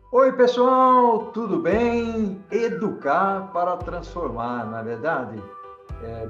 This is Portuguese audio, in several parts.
Oi, pessoal, tudo bem? Educar para transformar, na verdade?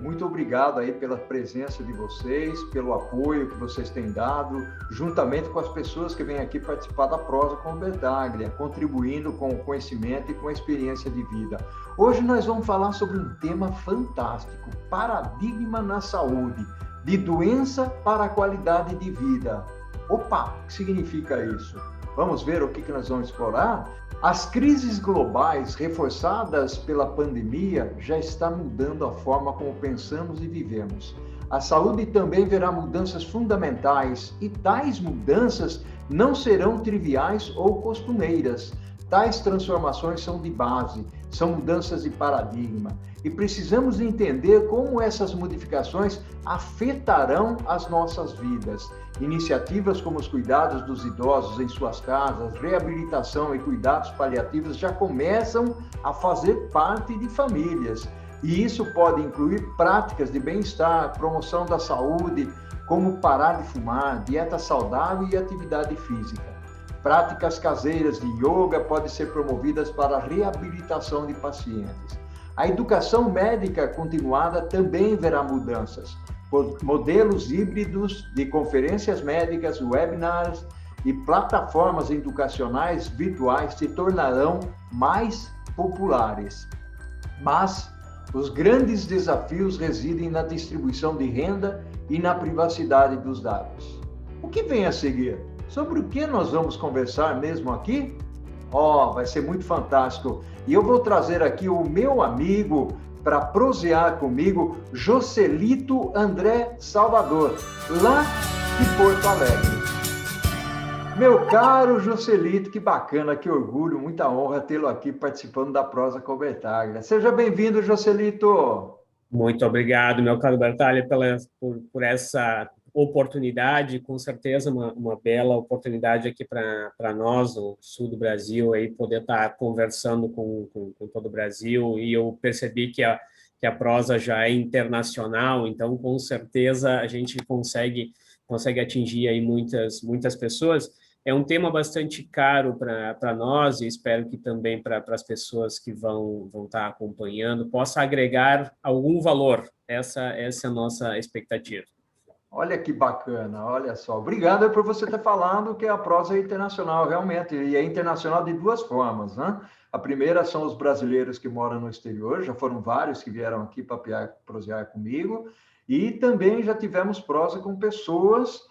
Muito obrigado aí pela presença de vocês, pelo apoio que vocês têm dado, juntamente com as pessoas que vêm aqui participar da prosa com o Bertaglia, contribuindo com o conhecimento e com a experiência de vida. Hoje nós vamos falar sobre um tema fantástico: paradigma na saúde, de doença para a qualidade de vida. Opa, o que significa isso? Vamos ver o que nós vamos explorar? As crises globais, reforçadas pela pandemia, já estão mudando a forma como pensamos e vivemos. A saúde também verá mudanças fundamentais, e tais mudanças não serão triviais ou costumeiras. Tais transformações são de base, são mudanças de paradigma, e precisamos entender como essas modificações afetarão as nossas vidas. Iniciativas como os cuidados dos idosos em suas casas, reabilitação e cuidados paliativos já começam a fazer parte de famílias. E isso pode incluir práticas de bem-estar, promoção da saúde, como parar de fumar, dieta saudável e atividade física. Práticas caseiras de yoga podem ser promovidas para a reabilitação de pacientes. A educação médica continuada também verá mudanças. Modelos híbridos de conferências médicas, webinars e plataformas educacionais virtuais se tornarão mais populares. Mas os grandes desafios residem na distribuição de renda e na privacidade dos dados. O que vem a seguir? Sobre o que nós vamos conversar mesmo aqui? Vai ser muito fantástico. E eu vou trazer aqui o meu amigo para prosear comigo, Joselito André Salvador, lá de Porto Alegre. Meu caro Joselito, que bacana, que orgulho, muita honra tê-lo aqui participando da Prosa com Bertaglia. Seja bem-vindo, Joselito. Muito obrigado, meu caro Bertalha, por essa oportunidade, com certeza uma bela oportunidade aqui para nós, no sul do Brasil, aí, poder estar conversando com todo o Brasil, e eu percebi que a prosa já é internacional, então, com certeza, a gente consegue atingir aí muitas pessoas. É um tema bastante caro para nós, e espero que também para as pessoas que vão estar acompanhando possa agregar algum valor. Essa é a nossa expectativa. Olha que bacana, olha só. Obrigado por você ter falado que a prosa é internacional, realmente, e é internacional de duas formas, né? A primeira são os brasileiros que moram no exterior, já foram vários que vieram aqui para prosear comigo, e também já tivemos prosa com pessoas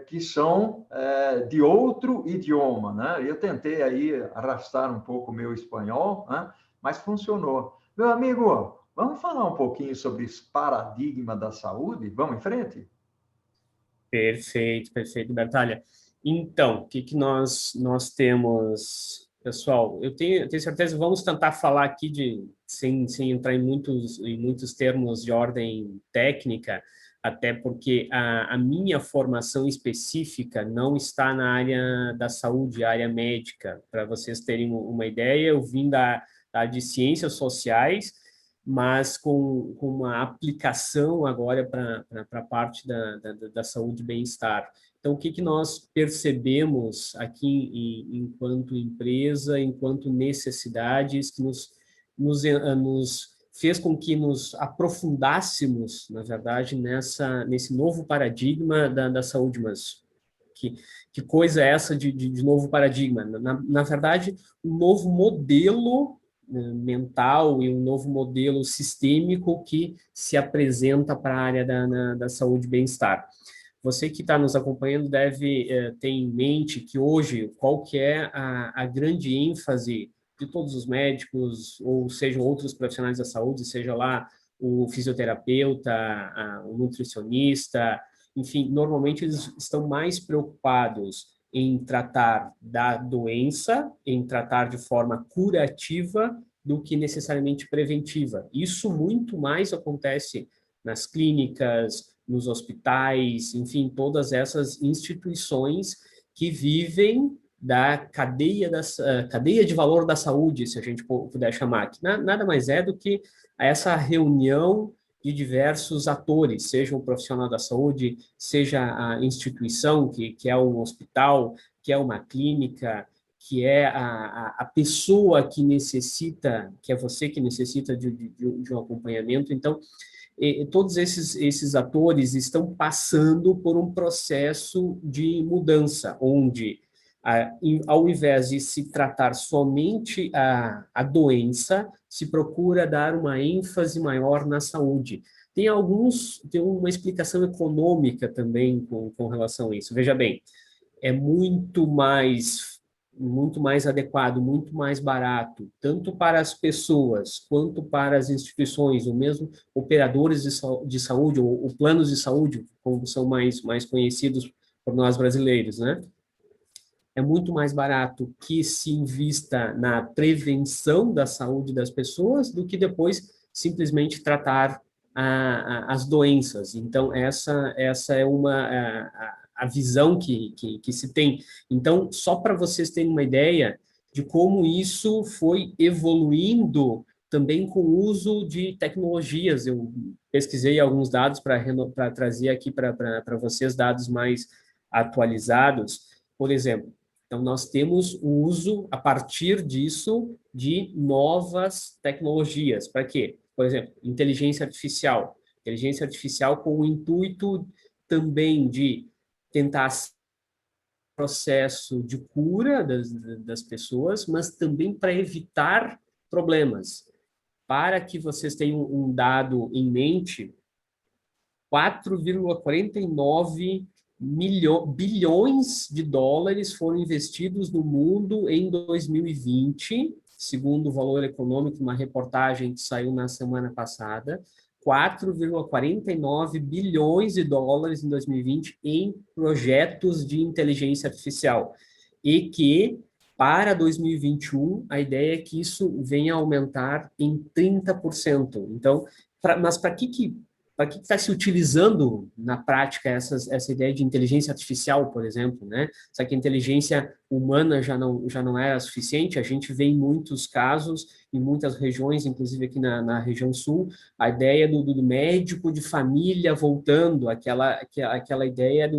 que são de outro idioma, né? Eu tentei aí arrastar um pouco o meu espanhol, né? Mas funcionou. Meu amigo, vamos falar um pouquinho sobre esse paradigma da saúde? Vamos em frente? Perfeito, perfeito, Bertalha. Então, o que nós temos, pessoal? Eu tenho certeza, vamos tentar falar aqui sem entrar em muitos termos de ordem técnica, até porque a minha formação específica não está na área da saúde, área médica. Para vocês terem uma ideia, eu vim da área de ciências sociais, mas com uma aplicação agora para a parte da saúde e bem-estar. Então, o que nós percebemos aqui enquanto empresa, enquanto necessidades, que nos fez com que nos aprofundássemos, na verdade, nesse novo paradigma da saúde, mas que coisa é essa de novo paradigma? Na verdade, um novo modelo mental e um novo modelo sistêmico que se apresenta para a área da saúde e bem-estar. Você que está nos acompanhando deve ter em mente que hoje, qual que é a grande ênfase de todos os médicos, ou sejam outros profissionais da saúde, seja lá o fisioterapeuta, o nutricionista, enfim, normalmente eles estão mais preocupados em tratar da doença, em tratar de forma curativa do que necessariamente preventiva. Isso muito mais acontece nas clínicas, nos hospitais, enfim, todas essas instituições que vivem da cadeia de valor da saúde, se a gente puder chamar, que nada mais é do que essa reunião de diversos atores, seja o profissional da saúde, seja a instituição, que é um hospital, que é uma clínica, que é a pessoa que necessita, que é você que necessita de um acompanhamento. Então, todos esses atores estão passando por um processo de mudança, onde, ao invés de se tratar somente a doença, se procura dar uma ênfase maior na saúde. Tem uma explicação econômica também com relação a isso. Veja bem, é muito mais adequado, muito mais barato, tanto para as pessoas quanto para as instituições, ou mesmo operadores de saúde, ou planos de saúde, como são mais conhecidos por nós brasileiros, né? É muito mais barato que se invista na prevenção da saúde das pessoas do que depois simplesmente tratar as doenças. Então, essa é a visão que se tem. Então, só para vocês terem uma ideia de como isso foi evoluindo também com o uso de tecnologias. Eu pesquisei alguns dados para trazer aqui para vocês dados mais atualizados. Por exemplo, então, nós temos o uso, a partir disso, de novas tecnologias. Para quê? Por exemplo, inteligência artificial. Inteligência artificial com o intuito também de tentar processo de cura das pessoas, mas também para evitar problemas. Para que vocês tenham um dado em mente, 4,49 bilhões de dólares foram investidos no mundo em 2020, segundo o Valor Econômico, uma reportagem que saiu na semana passada, 4,49 bilhões de dólares em 2020 em projetos de inteligência artificial. E que, para 2021, a ideia é que isso venha a aumentar em 30%. Então, mas para que está se utilizando na prática essa ideia de inteligência artificial, por exemplo, né? Será que a inteligência humana já não era suficiente? A gente vê em muitos casos, em muitas regiões, inclusive aqui na região sul, a ideia do médico de família voltando, aquela ideia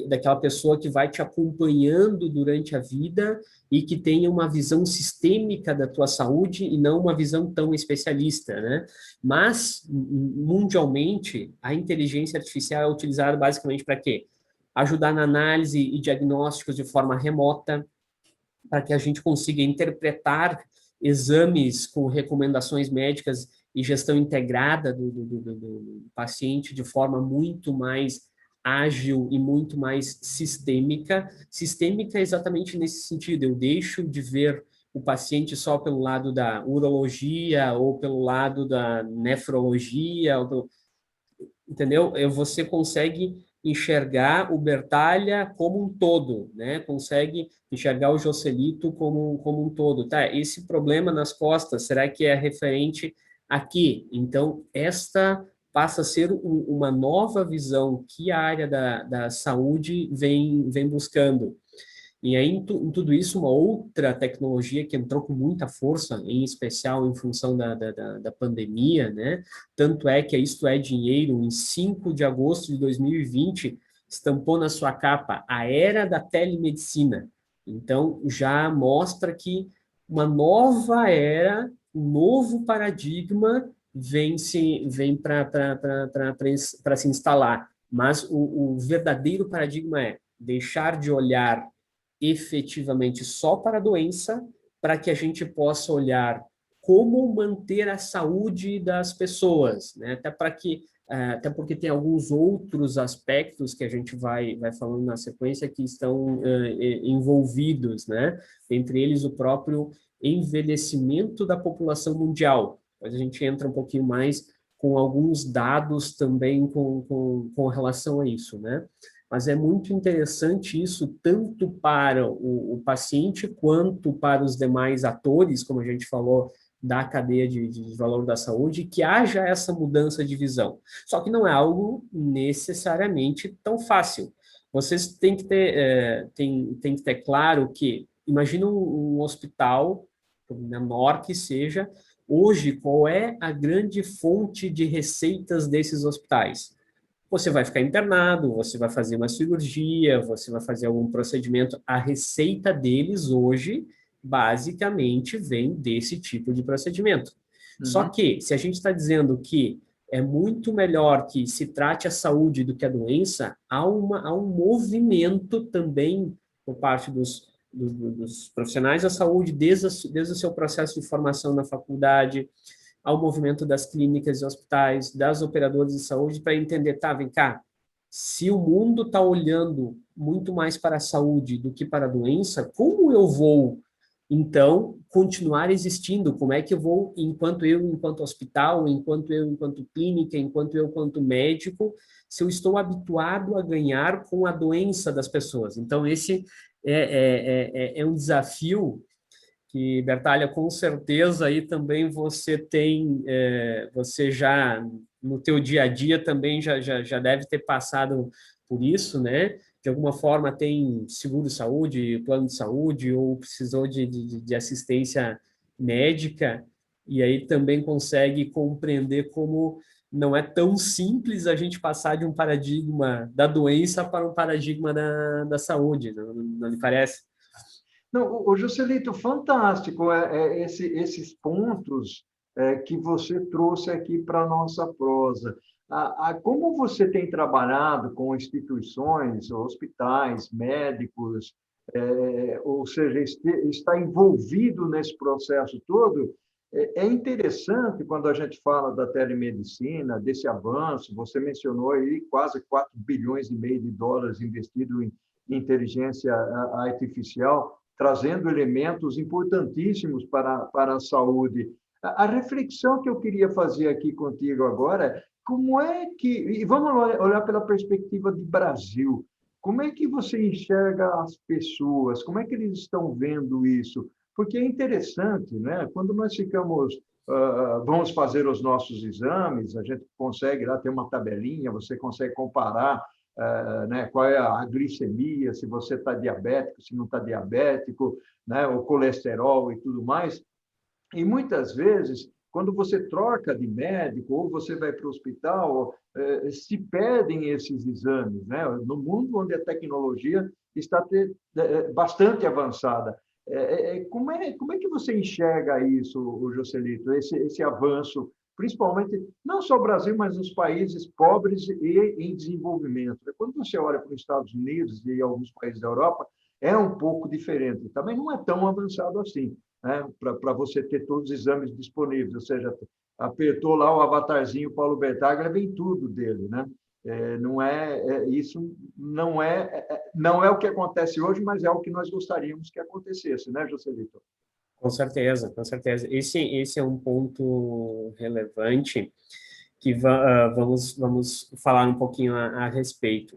daquela pessoa que vai te acompanhando durante a vida e que tenha uma visão sistêmica da tua saúde e não uma visão tão especialista, né? Mas, mundialmente, a inteligência artificial é utilizada basicamente para quê? Ajudar na análise e diagnósticos de forma remota, para que a gente consiga interpretar exames com recomendações médicas e gestão integrada do paciente de forma muito mais ágil e muito mais sistêmica. Sistêmica exatamente nesse sentido, eu deixo de ver o paciente só pelo lado da urologia ou pelo lado da nefrologia, entendeu? Você consegue enxergar o Bertalha como um todo, né? Consegue enxergar o Joselito como um todo. Tá, esse problema nas costas, será que é referente aqui? Então, esta passa a ser uma nova visão que a área da saúde vem buscando. E aí, em tudo isso, uma outra tecnologia que entrou com muita força, em especial em função da pandemia, né? Tanto é que a Isto é Dinheiro, em 5 de agosto de 2020, estampou na sua capa a era da telemedicina. Então, já mostra que uma nova era, um novo paradigma vem para se instalar. Mas o verdadeiro paradigma é deixar de olhar efetivamente só para a doença, para que a gente possa olhar como manter a saúde das pessoas, né? Até porque tem alguns outros aspectos que a gente vai falando na sequência que estão envolvidos, né? Entre eles o próprio envelhecimento da população mundial. Depois a gente entra um pouquinho mais com alguns dados também com relação a isso, né? Mas é muito interessante isso, tanto para o paciente, quanto para os demais atores, como a gente falou, da cadeia de valor da saúde, que haja essa mudança de visão. Só que não é algo necessariamente tão fácil. Vocês têm que ter claro que, imagina um hospital, por menor que seja, hoje, qual é a grande fonte de receitas desses hospitais? você vai ficar internado, você vai fazer uma cirurgia, você vai fazer algum procedimento. A receita deles hoje, basicamente, vem desse tipo de procedimento. Só que, se a gente está dizendo que é muito melhor que se trate a saúde do que a doença, há um movimento também por parte dos profissionais da saúde, desde o seu processo de formação na faculdade, ao movimento das clínicas e hospitais, das operadoras de saúde, para entender, tá, vem cá, se o mundo está olhando muito mais para a saúde do que para a doença, como eu vou, então, continuar existindo? Como é que eu vou, enquanto hospital, enquanto clínica, enquanto médico, se eu estou habituado a ganhar com a doença das pessoas? Então, esse é um desafio que, Bertalha, com certeza aí também você tem, você já, no teu dia a dia também já deve ter passado por isso, né? De alguma forma tem seguro-saúde, plano de saúde, ou precisou de assistência médica, e aí também consegue compreender como não é tão simples a gente passar de um paradigma da doença para um paradigma da saúde, não lhe parece? Não, o Juscelito, fantástico esses pontos que você trouxe aqui para a nossa prosa. Como você tem trabalhado com instituições, hospitais, médicos, ou seja, está envolvido nesse processo todo, é interessante quando a gente fala da telemedicina, desse avanço, você mencionou aí quase 4,5 bilhões investidos em inteligência artificial, trazendo elementos importantíssimos para a saúde. A reflexão que eu queria fazer aqui contigo agora é como é que, e vamos olhar pela perspectiva de Brasil, como é que você enxerga as pessoas, como é que eles estão vendo isso? Porque é interessante, né? Quando nós vamos fazer os nossos exames, a gente consegue lá ter uma tabelinha, você consegue comparar né, qual é a glicemia, se você está diabético, se não está diabético, né, o colesterol e tudo mais. E muitas vezes, quando você troca de médico ou você vai para o hospital, se pedem esses exames, né? No mundo onde a tecnologia está bastante avançada. Como é que você enxerga isso, Joselito, esse avanço, principalmente, não só o Brasil, mas nos países pobres e em desenvolvimento? Quando você olha para os Estados Unidos e alguns países da Europa, é um pouco diferente. Também não é tão avançado assim, né? Para você ter todos os exames disponíveis, ou seja, apertou lá o avatarzinho Paulo Bertaglia, vem tudo dele, né? Isso não é o que acontece hoje, mas é o que nós gostaríamos que acontecesse, né, Joselito? Com certeza, com certeza. Esse é um ponto relevante que vamos falar um pouquinho a respeito.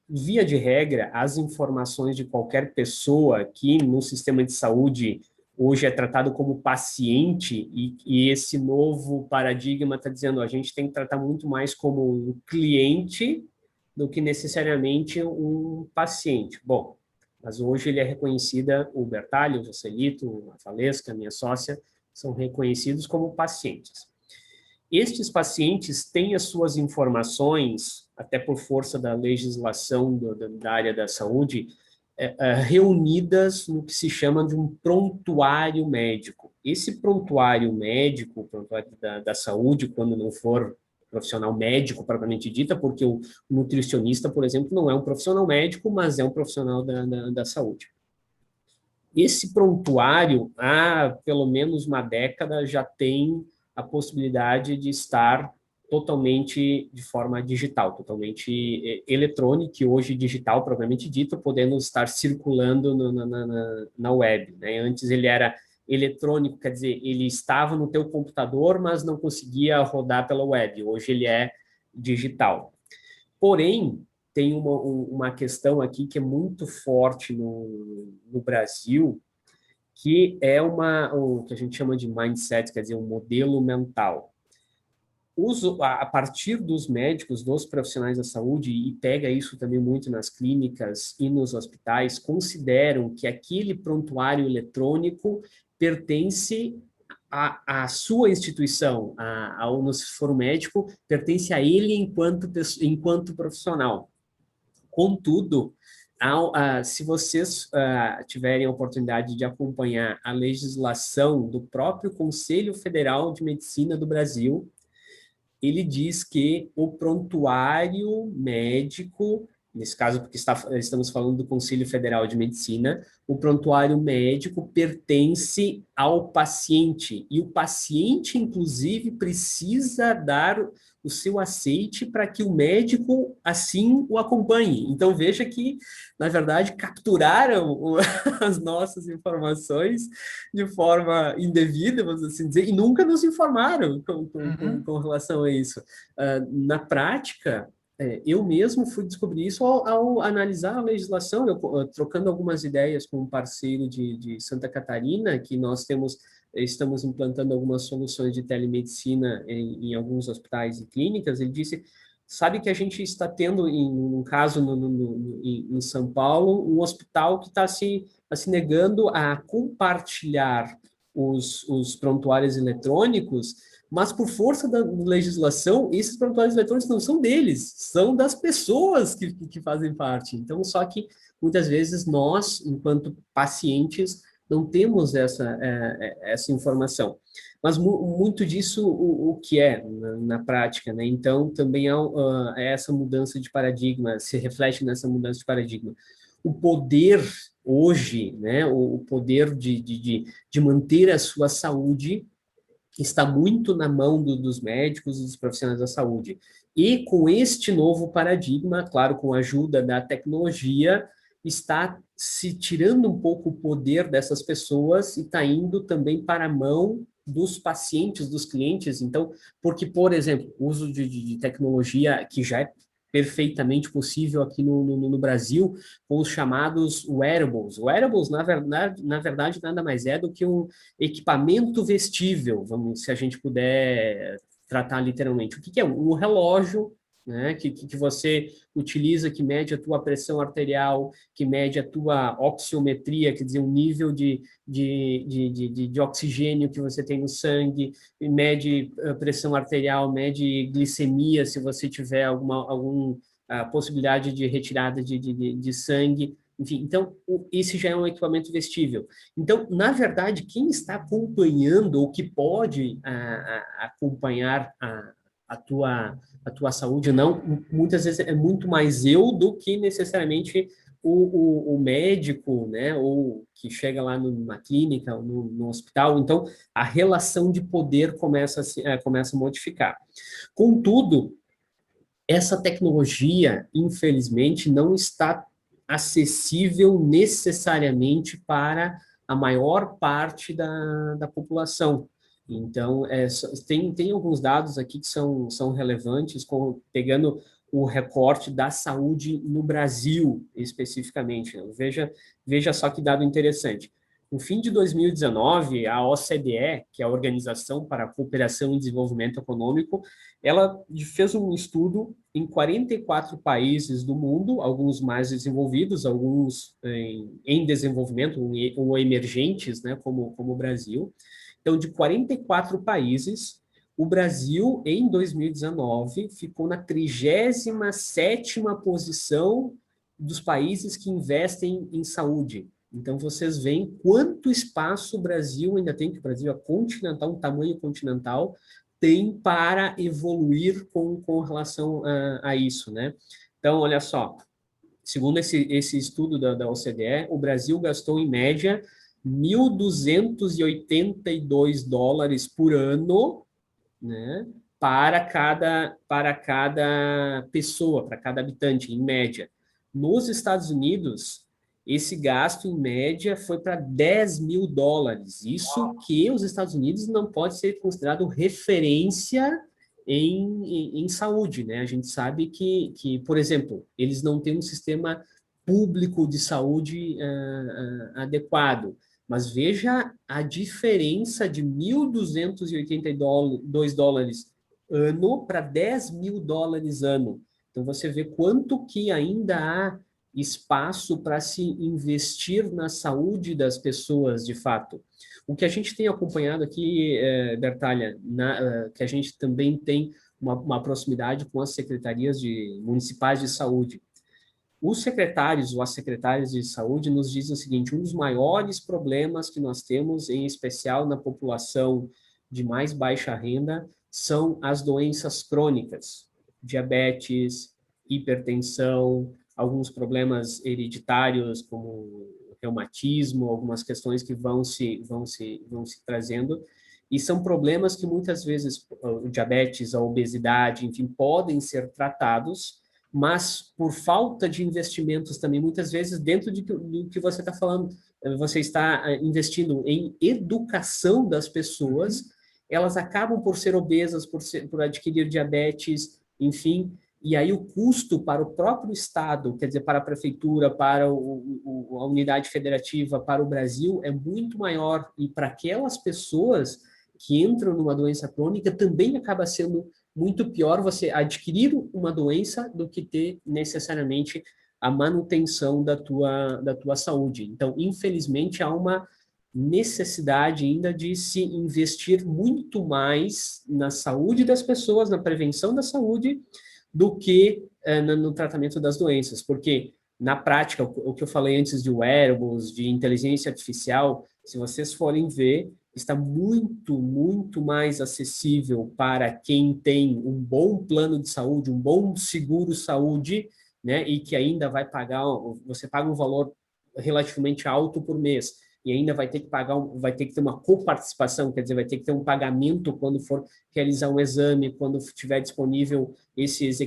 Via de regra, as informações de qualquer pessoa que no sistema de saúde hoje é tratado como paciente, e esse novo paradigma está dizendo a gente tem que tratar muito mais como um cliente do que necessariamente um paciente. Bom, mas hoje ele é reconhecida, o Bertalho, o Joselito, a Valesca, minha sócia, são reconhecidos como pacientes. Estes pacientes têm as suas informações, até por força da legislação da área da saúde, reunidas no que se chama de um prontuário médico. Esse prontuário médico, o prontuário da saúde, quando não for profissional médico propriamente dita, porque o nutricionista, por exemplo, não é um profissional médico, mas é um profissional da saúde. Esse prontuário, há pelo menos uma década, já tem a possibilidade de estar totalmente de forma digital, totalmente eletrônica, e hoje digital, propriamente dito, podendo estar circulando na web, né? Antes ele era eletrônico, quer dizer, ele estava no teu computador, mas não conseguia rodar pela web. Hoje ele é digital. Porém, tem uma questão aqui que é muito forte no Brasil, que é o que a gente chama de mindset, quer dizer, um modelo mental. A partir dos médicos, dos profissionais da saúde, e pega isso também muito nas clínicas e nos hospitais, consideram que aquele prontuário eletrônico pertence a sua instituição, se for um médico, pertence a ele enquanto profissional. Contudo, se vocês tiverem a oportunidade de acompanhar a legislação do próprio Conselho Federal de Medicina do Brasil, ele diz que o prontuário médico, nesse caso porque estamos falando do Conselho Federal de Medicina, o prontuário médico pertence ao paciente, e o paciente, inclusive, precisa dar o seu aceite para que o médico, assim, o acompanhe. Então, veja que, na verdade, capturaram as nossas informações de forma indevida, vamos assim dizer, e nunca nos informaram com relação a isso. Na prática, eu mesmo fui descobrir isso ao analisar a legislação, trocando algumas ideias com um parceiro de Santa Catarina, que estamos implantando algumas soluções de telemedicina em alguns hospitais e clínicas. Ele disse, sabe que a gente está tendo, um caso em São Paulo, um hospital que está se negando a compartilhar os prontuários eletrônicos, mas por força da legislação, esses prontuários eletrônicos não são deles, são das pessoas que fazem parte. Então, só que muitas vezes nós, enquanto pacientes, não temos essa informação. Mas muito disso o que é na prática, né? Então, também há essa mudança de paradigma, se reflete nessa mudança de paradigma. O poder hoje, né? O poder de manter a sua saúde está muito na mão dos médicos e dos profissionais da saúde. E com este novo paradigma, claro, com a ajuda da tecnologia, está se tirando um pouco o poder dessas pessoas e está indo também para a mão dos pacientes, dos clientes. Então, porque, por exemplo, o uso de tecnologia, que já é perfeitamente possível aqui no Brasil, com os chamados wearables. Wearables, na verdade, nada mais é do que um equipamento vestível, se a gente puder tratar literalmente. O que é? Um relógio, né, que você utiliza, que mede a tua pressão arterial, que mede a tua oxiometria, quer dizer, o nível de oxigênio que você tem no sangue, mede a pressão arterial, mede glicemia, se você tiver alguma possibilidade de retirada de sangue, enfim. Então, esse já é um equipamento vestível. Então, na verdade, quem está acompanhando, ou que pode acompanhar a tua saúde, não, muitas vezes é muito mais eu do que necessariamente o médico, né, ou que chega lá numa clínica, no hospital. Então, a relação de poder começa a modificar. Contudo, essa tecnologia, infelizmente, não está acessível necessariamente para a maior parte da população. Então, tem alguns dados aqui que são relevantes, pegando o recorte da saúde no Brasil, especificamente. Veja só que dado interessante. No fim de 2019, a OCDE, que é a Organização para a Cooperação e Desenvolvimento Econômico, ela fez um estudo em 44 países do mundo, alguns mais desenvolvidos, alguns em desenvolvimento ou emergentes, né, como o Brasil. Então, de 44 países, o Brasil, em 2019, ficou na 37ª posição dos países que investem em saúde. Então, vocês veem quanto espaço o Brasil ainda tem, que o Brasil é continental, um tamanho continental, tem para evoluir com relação a isso, né? Então, olha só, segundo esse estudo da OCDE, o Brasil gastou, em média, $1.282 por ano, né, para cada pessoa, para cada habitante, em média. Nos Estados Unidos, esse gasto, em média, foi para $10 mil. Isso que os Estados Unidos não pode ser considerado referência em saúde, né? A gente sabe que, por exemplo, eles não têm um sistema público de saúde adequado. Mas veja a diferença de $1.282 ano para $10 mil ano. Então, você vê quanto que ainda há espaço para se investir na saúde das pessoas, de fato. O que a gente tem acompanhado aqui, Bertalha, que a gente também tem uma proximidade com as secretarias municipais de saúde. Os secretários ou as secretárias de saúde nos dizem o seguinte: um dos maiores problemas que nós temos, em especial na população de mais baixa renda, são as doenças crônicas, diabetes, hipertensão, alguns problemas hereditários, como reumatismo, algumas questões que vão se trazendo, e são problemas que muitas vezes o diabetes, a obesidade, enfim, podem ser tratados, mas por falta de investimentos também, muitas vezes, dentro do que você está falando, você está investindo em educação das pessoas, elas acabam por ser obesas, por adquirir diabetes, enfim, e aí o custo para o próprio Estado, quer dizer, para a prefeitura, para a unidade federativa, para o Brasil, é muito maior, e para aquelas pessoas que entram numa doença crônica, também acaba sendo muito pior você adquirir uma doença do que ter necessariamente a manutenção da tua saúde. Então, infelizmente, há uma necessidade ainda de se investir muito mais na saúde das pessoas, na prevenção da saúde, do que no tratamento das doenças, porque na prática, o que eu falei antes de wearables, de inteligência artificial, se vocês forem ver, está muito, muito mais acessível para quem tem um bom plano de saúde, um bom seguro-saúde, né, e que ainda vai pagar, você paga um valor relativamente alto por mês, e ainda vai ter que pagar, vai ter que ter uma coparticipação, quer dizer, vai ter que ter um pagamento quando for realizar um exame, quando estiver disponível esses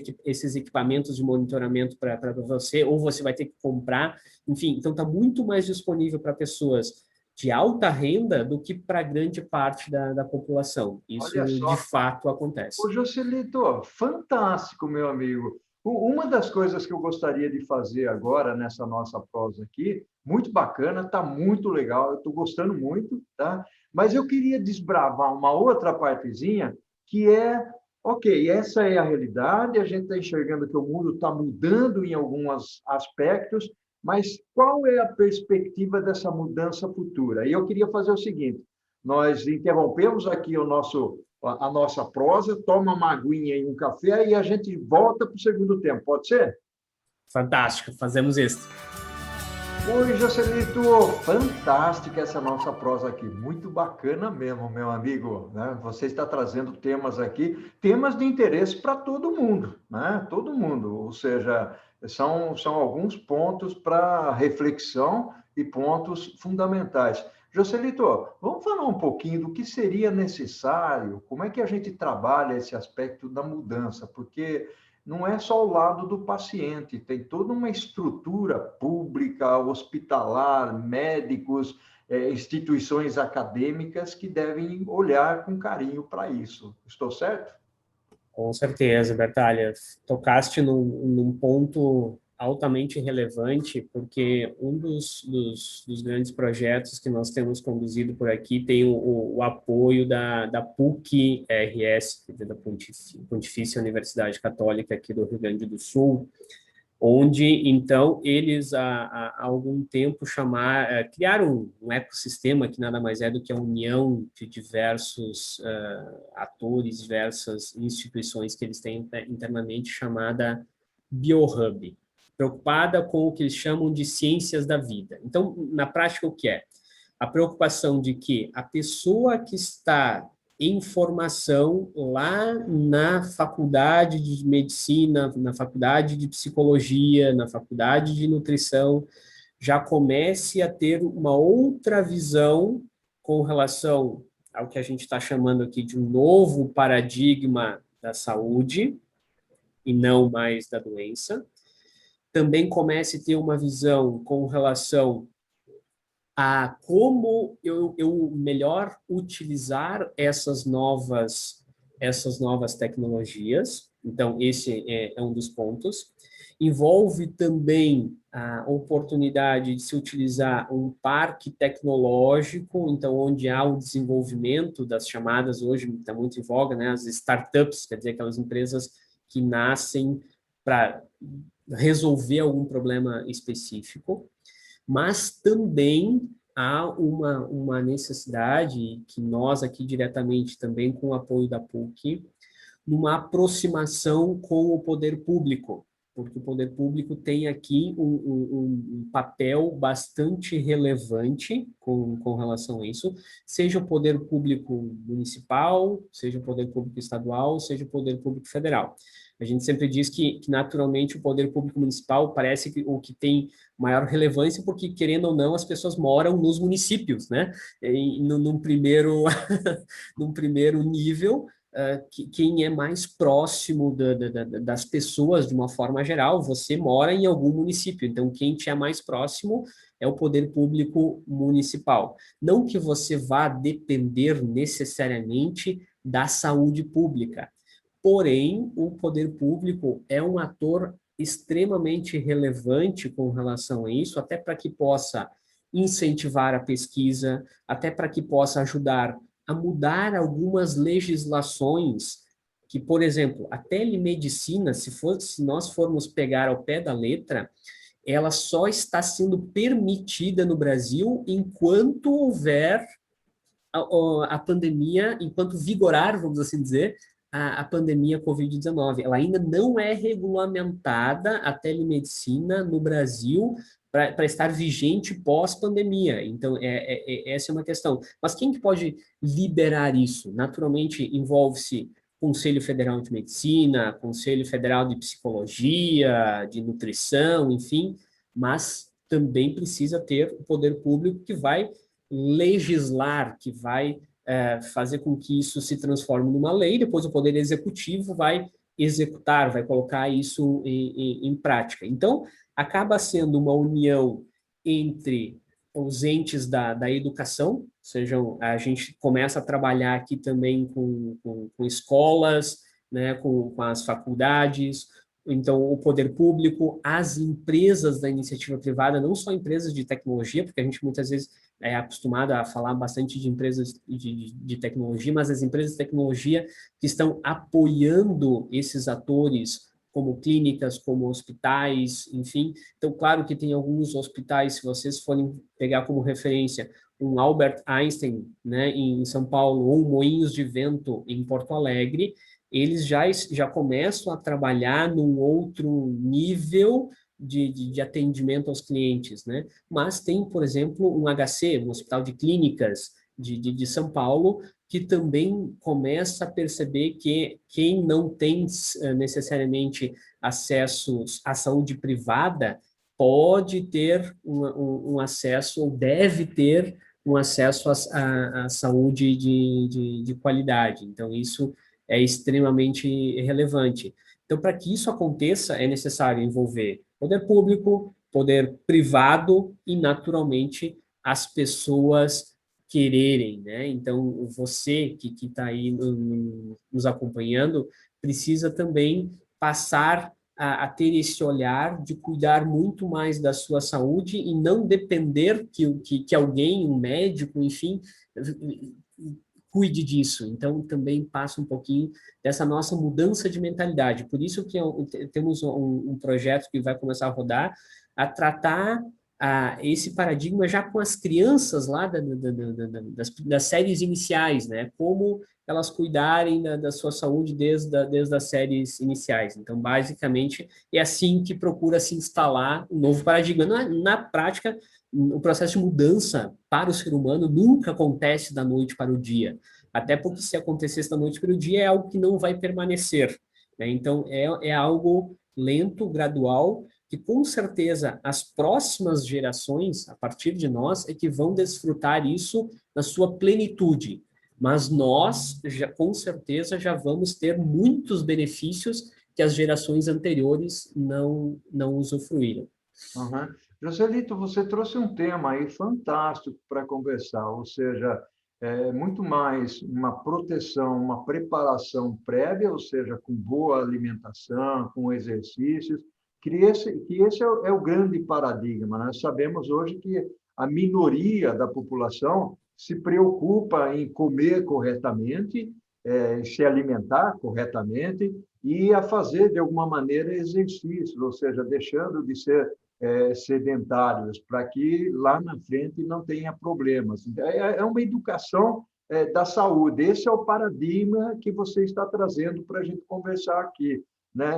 equipamentos de monitoramento para você, ou você vai ter que comprar, enfim, então está muito mais disponível para pessoas de alta renda do que para grande parte da população. Isso, de fato, acontece. Ô, Joselito, fantástico, meu amigo. Uma das coisas que eu gostaria de fazer agora, nessa nossa prosa aqui, muito bacana, está muito legal, eu estou gostando muito, tá? Mas eu queria desbravar uma outra partezinha, que é, ok, essa é a realidade, a gente está enxergando que o mundo está mudando em alguns aspectos, mas qual é a perspectiva dessa mudança futura? E eu queria fazer o seguinte: nós interrompemos aqui a nossa prosa, toma uma aguinha e um café e a gente volta para o segundo tempo, pode ser? Fantástico, fazemos isso. Oi, Joselito, fantástica essa nossa prosa aqui, muito bacana mesmo, meu amigo, né? Você está trazendo temas aqui, temas de interesse para todo mundo, né? Todo mundo, ou seja, são alguns pontos para reflexão e pontos fundamentais. Joselito, vamos falar um pouquinho do que seria necessário, como é que a gente trabalha esse aspecto da mudança, porque não é só o lado do paciente, tem toda uma estrutura pública, hospitalar, médicos, instituições acadêmicas que devem olhar com carinho para isso. Estou certo? Com certeza, Bertalha. Tocaste num ponto altamente relevante, porque um dos grandes projetos que nós temos conduzido por aqui tem o apoio da PUC-RS, da Pontifícia Universidade Católica aqui do Rio Grande do Sul, onde, então, eles, há algum tempo, criaram um ecossistema que nada mais é do que a união de diversos atores, diversas instituições que eles têm internamente, chamada BioHub, preocupada com o que eles chamam de ciências da vida. Então, na prática, o que é? A preocupação de que a pessoa que está em formação lá na faculdade de medicina, na faculdade de psicologia, na faculdade de nutrição, já comece a ter uma outra visão com relação ao que a gente está chamando aqui de um novo paradigma da saúde, e não mais da doença. Também comece a ter uma visão com relação a como eu melhor utilizar essas novas tecnologias. Então, esse é um dos pontos. Envolve também a oportunidade de se utilizar um parque tecnológico, então, onde há o desenvolvimento das chamadas, hoje está muito em voga, né, as startups, quer dizer, aquelas empresas que nascem para resolver algum problema específico, mas também há uma necessidade que nós aqui diretamente, também com o apoio da PUC, numa aproximação com o poder público, porque o poder público tem aqui um papel bastante relevante com relação a isso, seja o poder público municipal, seja o poder público estadual, seja o poder público federal. A gente sempre diz que naturalmente, o poder público municipal parece que o que tem maior relevância, porque, querendo ou não, as pessoas moram nos municípios, né? Num primeiro, num primeiro nível, quem é mais próximo das pessoas, de uma forma geral, você mora em algum município, então quem te é mais próximo é o poder público municipal. Não que você vá depender necessariamente da saúde pública, porém, o poder público é um ator extremamente relevante com relação a isso, até para que possa incentivar a pesquisa, até para que possa ajudar a mudar algumas legislações que, por exemplo, a telemedicina, se nós formos pegar ao pé da letra, ela só está sendo permitida no Brasil enquanto houver a pandemia, enquanto vigorar, vamos assim dizer, a pandemia Covid-19. Ela ainda não é regulamentada, a telemedicina, no Brasil, para estar vigente pós-pandemia. Então, essa é uma questão. Mas quem que pode liberar isso? Naturalmente, envolve-se Conselho Federal de Medicina, Conselho Federal de Psicologia, de Nutrição, enfim, mas também precisa ter o poder público que vai legislar, que vai fazer com que isso se transforme numa lei, depois o Poder Executivo vai executar, vai colocar isso em prática. Então, acaba sendo uma união entre os entes da educação, sejam, a gente começa a trabalhar aqui também com escolas, né, com as faculdades, então o poder público, as empresas da iniciativa privada, não só empresas de tecnologia, porque a gente muitas vezes é acostumado a falar bastante de empresas de tecnologia, mas as empresas de tecnologia que estão apoiando esses atores, como clínicas, como hospitais, enfim. Então, claro que tem alguns hospitais, se vocês forem pegar como referência um Albert Einstein, né, em São Paulo, ou um Moinhos de Vento, em Porto Alegre, eles já começam a trabalhar num outro nível de atendimento aos clientes, né? Mas tem, por exemplo, um HC, um Hospital de Clínicas de São Paulo, que também começa a perceber que quem não tem necessariamente acesso à saúde privada pode ter um acesso, ou deve ter um acesso à saúde de qualidade. Então, isso é extremamente relevante. Então, para que isso aconteça, é necessário envolver poder público, poder privado e, naturalmente, as pessoas quererem, né? Então, você que está aí nos acompanhando, precisa também passar a ter esse olhar de cuidar muito mais da sua saúde e não depender que alguém, um médico, enfim, cuide disso. Então, também passa um pouquinho dessa nossa mudança de mentalidade. Por isso que temos um projeto que vai começar a rodar, a tratar esse paradigma já com as crianças lá das séries iniciais, né? Como elas cuidarem da sua saúde desde as séries iniciais. Então, basicamente, é assim que procura se instalar um novo paradigma. Na prática, o processo de mudança para o ser humano nunca acontece da noite para o dia. Até porque, se acontecesse da noite para o dia, é algo que não vai permanecer, né? Então, é algo lento, gradual, que com certeza as próximas gerações, a partir de nós, é que vão desfrutar isso na sua plenitude. Mas nós, com certeza, já vamos ter muitos benefícios que as gerações anteriores não usufruíram. Uhum. Joselito, você trouxe um tema aí fantástico para conversar, ou seja, muito mais uma proteção, uma preparação prévia, ou seja, com boa alimentação, com exercícios, que esse é o grande paradigma. Nós sabemos hoje que a minoria da população se preocupa em comer corretamente se alimentar corretamente e a fazer, de alguma maneira, exercícios, ou seja, deixando de ser sedentários, para que lá na frente não tenha problemas. É uma educação da saúde. Esse é o paradigma que você está trazendo para a gente conversar aqui, né,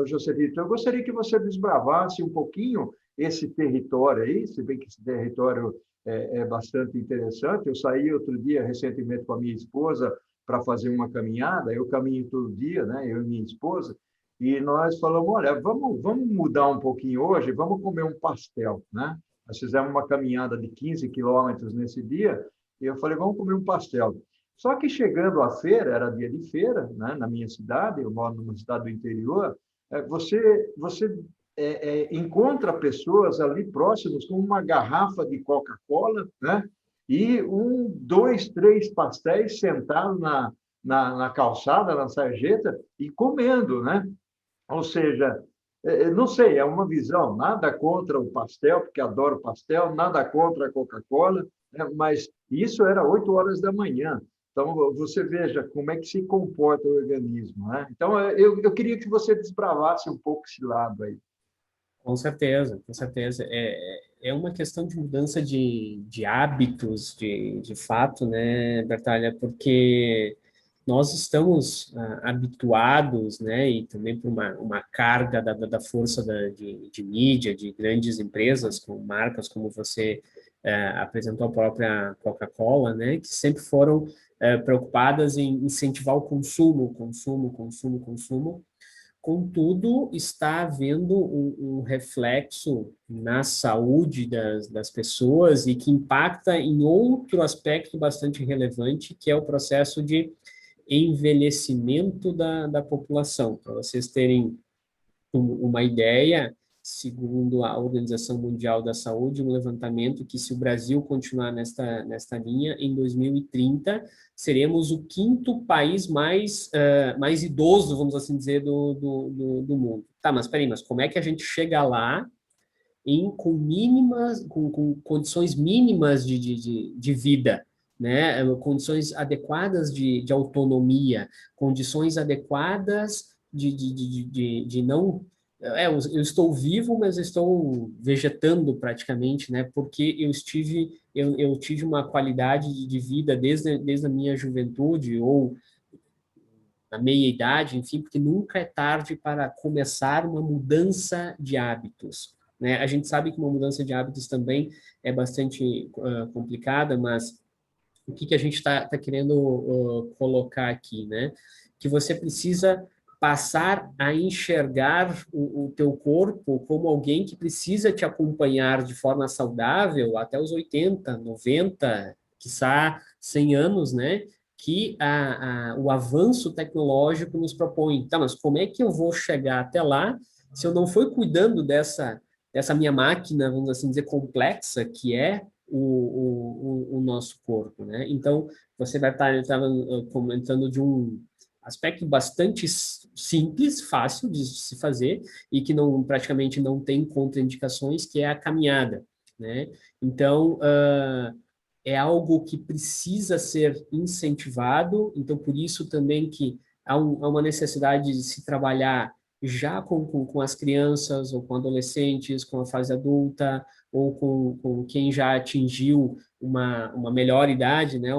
Joselito? Eu gostaria que você desbravasse um pouquinho esse território aí, se bem que esse território é bastante interessante. Eu saí outro dia, recentemente, com a minha esposa para fazer uma caminhada. Eu caminho todo dia, né, eu e minha esposa, e nós falamos, olha, vamos mudar um pouquinho hoje, vamos comer um pastel, né? Nós fizemos uma caminhada de 15 quilômetros nesse dia, e eu falei, vamos comer um pastel. Só que chegando à feira, era dia de feira, né, na minha cidade, eu moro numa cidade do interior, você encontra pessoas ali próximas com uma garrafa de Coca-Cola, né, e dois, três pastéis sentados na calçada, na sarjeta, e comendo, né? Ou seja, não sei, é uma visão, nada contra o pastel, porque adoro pastel, nada contra a Coca-Cola, né? Mas isso era 8 horas da manhã. Então, você veja como é que se comporta o organismo, né? Então, eu queria que você desbravasse um pouco esse lado aí. Com certeza, com certeza. É uma questão de mudança de hábitos, de fato, né, Bertalha, porque nós estamos habituados, né, e também por uma carga da força de mídia, de grandes empresas, com marcas como você apresentou a própria Coca-Cola, né, que sempre foram preocupadas em incentivar o consumo, consumo, consumo, consumo. Contudo, está havendo um reflexo na saúde das pessoas e que impacta em outro aspecto bastante relevante, que é o processo de envelhecimento da população. Para vocês terem uma ideia, segundo a Organização Mundial da Saúde, um levantamento que, se o Brasil continuar nesta linha, em 2030, seremos o quinto país mais idoso, vamos assim dizer, do mundo. Tá, mas peraí, mas como é que a gente chega lá com condições mínimas de vida, né? Condições adequadas de autonomia, condições adequadas de não eu estou vivo, mas estou vegetando praticamente, né? Porque eu tive uma qualidade de vida desde a minha juventude ou na meia idade, enfim, porque nunca é tarde para começar uma mudança de hábitos, né? A gente sabe que uma mudança de hábitos também é bastante complicada, mas o que a gente está querendo colocar aqui, né? Que você precisa passar a enxergar o teu corpo como alguém que precisa te acompanhar de forma saudável até os 80, 90, quiçá 100 anos, né? Que o avanço tecnológico nos propõe. Tá, mas como é que eu vou chegar até lá se eu não for cuidando dessa minha máquina, vamos assim dizer, complexa, que é o nosso corpo, né? Então, você vai estar comentando de um aspecto bastante simples, fácil de se fazer e que praticamente não tem contraindicações, que é a caminhada, né? Então, é algo que precisa ser incentivado, então por isso também que há uma necessidade de se trabalhar já com as crianças ou com adolescentes, com a fase adulta, ou com quem já atingiu uma melhor idade, né?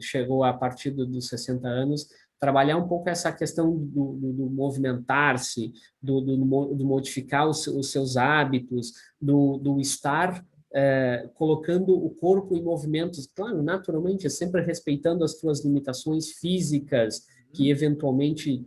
Chegou a partir dos 60 anos, trabalhar um pouco essa questão do movimentar-se, do modificar os seus hábitos, do estar colocando o corpo em movimentos, claro, naturalmente, sempre respeitando as suas limitações físicas que eventualmente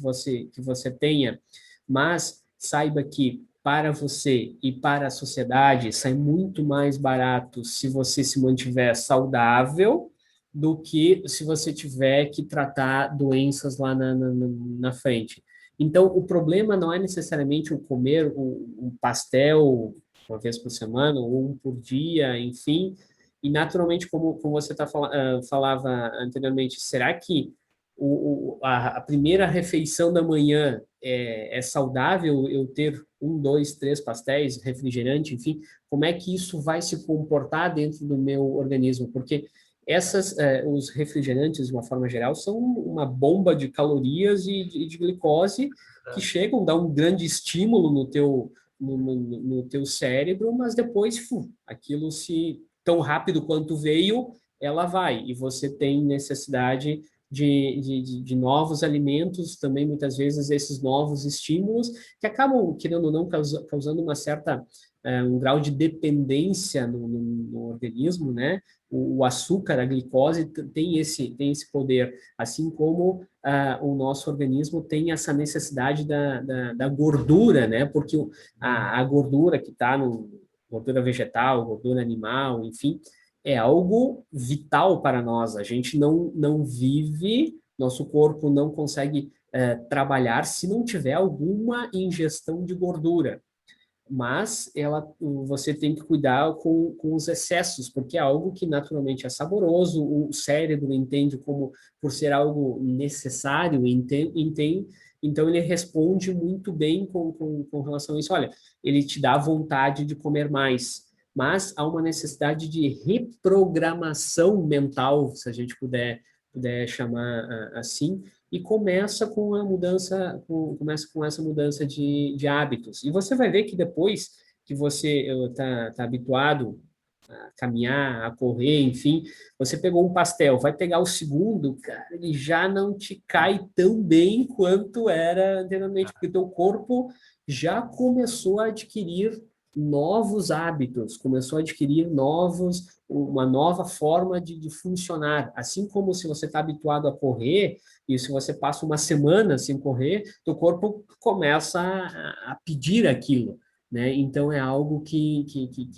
você tenha, mas saiba que para você e para a sociedade sai muito mais barato se você se mantiver saudável do que se você tiver que tratar doenças lá na frente. Então, o problema não é necessariamente o comer um pastel uma vez por semana, ou um por dia, enfim. E, naturalmente, como você falava anteriormente, será que a primeira refeição da manhã é saudável eu ter 1, 2, 3 pastéis, refrigerante, enfim? Como é que isso vai se comportar dentro do meu organismo? Porque os refrigerantes, de uma forma geral, são uma bomba de calorias e de glicose que chegam, dão um grande estímulo no teu cérebro, mas depois, aquilo se tão rápido quanto veio, ela vai, e você tem necessidade de novos alimentos, também muitas vezes esses novos estímulos, que acabam, querendo ou não, causando uma certa, um grau de dependência no organismo, né? O açúcar, a glicose, tem esse poder, assim como o nosso organismo tem essa necessidade da gordura, né? Porque a gordura que está no gordura vegetal, gordura animal, enfim, é algo vital para nós. A gente não vive, nosso corpo não consegue trabalhar se não tiver alguma ingestão de gordura. Mas você tem que cuidar com os excessos, porque é algo que naturalmente é saboroso, o cérebro entende como por ser algo necessário, entende, então ele responde muito bem com relação a isso. Olha, ele te dá vontade de comer mais, mas há uma necessidade de reprogramação mental, se a gente puder chamar assim, e começa com começa com essa mudança de hábitos. E você vai ver que depois que você tá habituado a caminhar, a correr, enfim, você pegou um pastel, vai pegar o segundo, cara, ele já não te cai tão bem quanto era anteriormente, porque o teu corpo já começou a adquirir novos hábitos, começou a adquirir uma nova forma de funcionar. Assim como se você está habituado a correr, e se você passa uma semana sem correr, teu corpo começa a pedir aquilo, né? Então, é algo que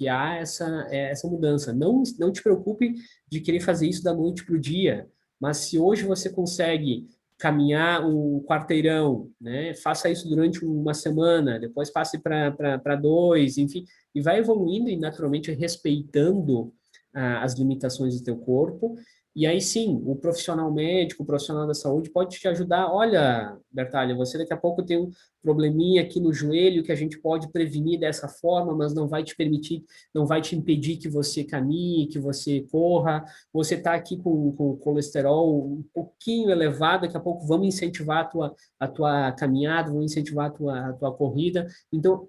há essa mudança. Não te preocupe de querer fazer isso da noite para o dia, mas se hoje você consegue caminhar um quarteirão, né? Faça isso durante uma semana, depois passe para dois, enfim, e vai evoluindo e naturalmente respeitando as limitações do teu corpo. E aí sim, o profissional médico, o profissional da saúde pode te ajudar. Olha, Bertalha, você daqui a pouco tem um probleminha aqui no joelho que a gente pode prevenir dessa forma, mas não vai te permitir, não vai te impedir que você caminhe, que você corra. Você está aqui com colesterol um pouquinho elevado, daqui a pouco vamos incentivar a tua caminhada, vamos incentivar a tua corrida. Então,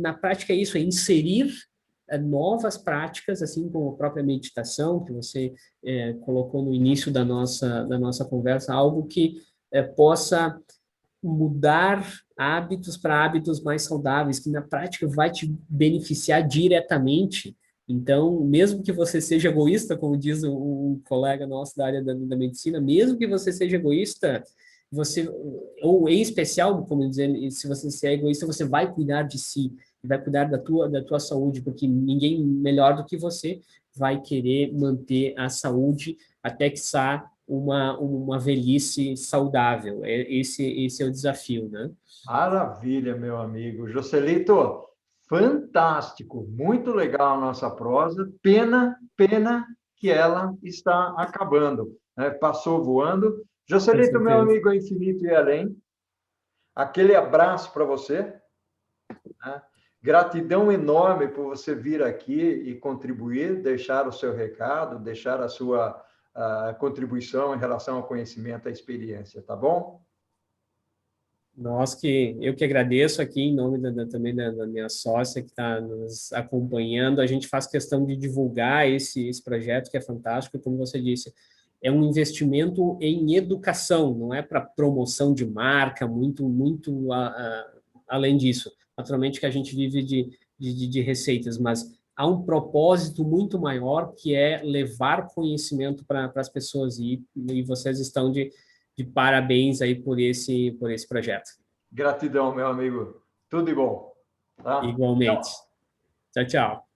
na prática é isso, é inserir novas práticas, assim como a própria meditação, que você colocou no início da nossa conversa, algo que possa mudar hábitos para hábitos mais saudáveis, que na prática vai te beneficiar diretamente. Então, mesmo que você seja egoísta, como diz um colega nosso da área da medicina, mesmo que você seja egoísta, ou em especial, como dizer, se você é egoísta, você vai cuidar de si, vai cuidar da tua saúde, porque ninguém melhor do que você vai querer manter a saúde até que saia uma velhice saudável. Esse é o desafio, né? Maravilha, meu amigo. Joselito, fantástico, muito legal a nossa prosa. Pena que ela está acabando, né? Passou voando. Joselito, meu amigo, é infinito e além. Aquele abraço para você, né? Gratidão enorme por você vir aqui e contribuir, deixar o seu recado, deixar a sua contribuição em relação ao conhecimento, à experiência, tá bom? Eu que agradeço aqui em nome também da minha sócia que está nos acompanhando. A gente faz questão de divulgar esse projeto que é fantástico, como você disse, é um investimento em educação, não é para promoção de marca, muito além disso. Naturalmente que a gente vive de receitas, mas há um propósito muito maior que é levar conhecimento para as pessoas e vocês estão de parabéns aí por esse projeto. Gratidão, meu amigo. Tudo de bom. Tá? Igualmente. Tchau. Tchau, tchau.